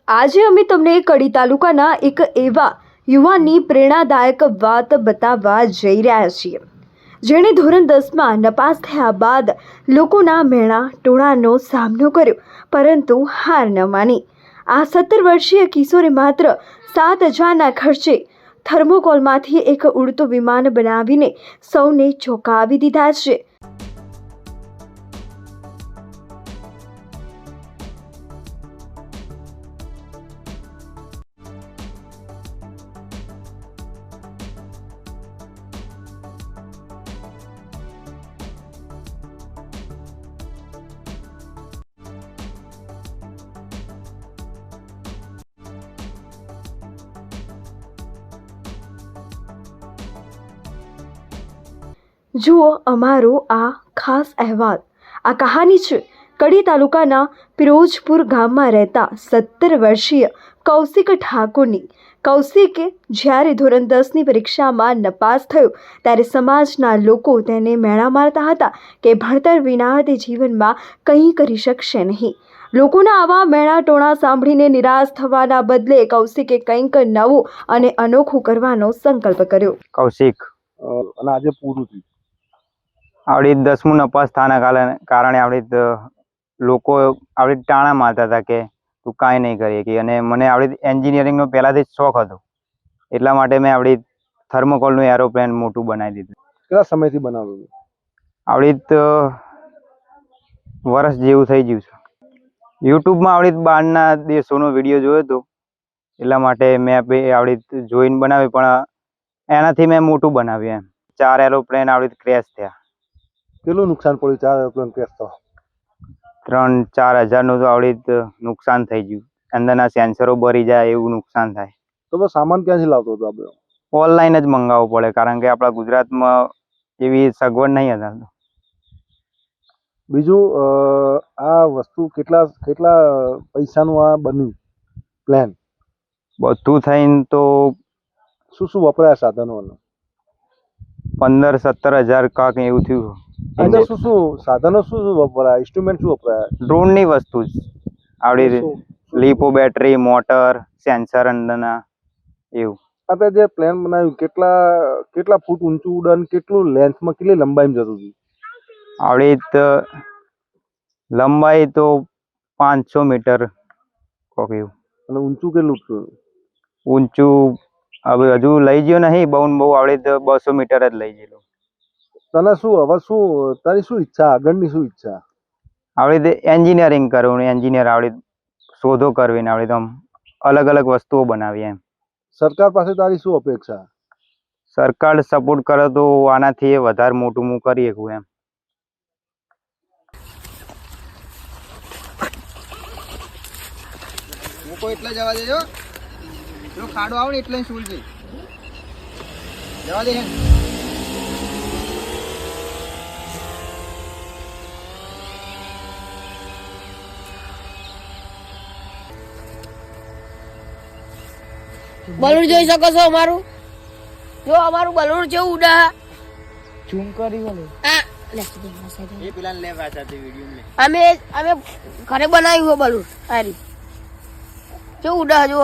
આજે અમે તમને કડી તાલુકાના એક એવા યુવાનની પ્રેરણાદાયક વાત બતાવવા જઈ રહ્યા છીએ, જેણે ધોરણ 10માં નપાસ થયા બાદ લોકોના મેણા ટોળાનો સામનો કર્યો, પરંતુ હાર ન માની. આ 17 વર્ષીય કિશોરે માત્ર 7,000ના ખર્ચે થર્મોકોલમાંથી એક ઉડતું વિમાન બનાવીને સૌને ચોંકાવી દીધા છે. જુઓ અમારો આ ખાસ અહેવાલ. આ કહાની છે કડી તાલુકાના પિરોજપુર ગામમાં રહેતા 17 વર્ષીય કૌશિક ઠાકોરની. કૌશિકે જ્યારે ધોરણ 10ની પરીક્ષામાં નપાસ થયો ત્યારે સમાજના લોકો તેને મેણા મારતા હતા કે ભણતર વિના તે જીવનમાં કંઈ કરી શકશે નહીં. લોકોના આવા મેણા ટોણા સાંભળીને નિરાશ થવાના બદલે કૌશિકે કંઈક નવું અને અનોખું કરવાનો સંકલ્પ કર્યો. કૌશિક અને આજે પૂરું થયું. આવડી 10મું નપાસ થવાના કારણે આવડી લોકો આવડી ટાણા મારતા હતા કે તું કાંઈ નહીં કરી શકી, અને મને આવડી એન્જિનિયરિંગનો પહેલાંથી જ શોખ હતો, એટલા માટે મેં આવડી થર્મોકોલનું એરોપ્લેન મોટું બનાવી દીધું. કેટલા સમયથી બનાવ્યું? આવડી વર્ષ જેવું થઈ ગયું છે. યુટ્યુબમાં આવડી બહારના દેશોનો વિડીયો જોયો હતો, એટલા માટે મેં આવડી જોઈને બનાવી, પણ એનાથી મેં મોટું બનાવ્યું. 4 એરોપ્લેન આવડી ક્રેશ થયા. કેટલું નુકસાન પડ્યું? 4 એરોપ્લેન ક્રેશ થવા 3-4 હજારનું તો આવડી નુકસાન થઈ ગયું. અંદરના સેન્સરો બળી જાય એવું નુકસાન થાય. તો બસ સામાન ક્યાંથી લાવતો હતો આપણે? ઓનલાઈન જ મંગાવવું પડે, કારણ કે આપણા ગુજરાતમાં એવી સગવડ નહીં હતા. બીજું આ વસ્તુ કેટલા પૈસાનું આ બન્યું પ્લાન? બધું થઈને તો શું વપરાયા સાધનો? 15-17 હજાર કાંક એવું થયું. શું સાધનો શું વપરાયા? ઇન્સ્ટ્રુમેન્ટ શું વપરાયા? ડ્રોનની વસ્તુ જ આવડી, લીપો બેટરી, મોટર, સેન્સર અંદરના એવું. આપણે જે પ્લેન બનાવ્યું કેટલા ફૂટ ઊંચું ઉડન, કેટલું લેન્થમાં, કેટલી લંબાઈમાં જતું હતું? આવડી લંબાઈ તો 500 મીટર કોક એવું. અને ઊંચું કેટલું હતું? ઊંચું હવે હજુ લઈ ગયો નહીં, બહુ આવડી 200 મીટર જ લઈ ગયેલું. તને તારી શું ઈચ્છા, આગળની શું ઈચ્છા? આવડી એન્જિનિયરિંગ કરવું, એન્જિનિયર આવડી શોધો કરવીને આવડી તો અલગ અલગ વસ્તુઓ બનાવી. એમ સરકાર પાસે તારી શું અપેક્ષા? સરકાર સપોર્ટ કરે તો આનાથી વધારે મોટું હું કરી શકું. એમ મૂકો એટલે જવા દેજો. પેલો ખાડો આવે ને એટલે શું છે જવા દે. બલૂન જોઈ શકો છો અમારું? જો અમારું બલૂન જેવું ઉડા ઝૂમ કરી બોલો. એ પેલા લે વાચા તે વિડિયો લે. અમે ઘરે બનાવ્યું છે બલૂન. આરી જો ઉડા જો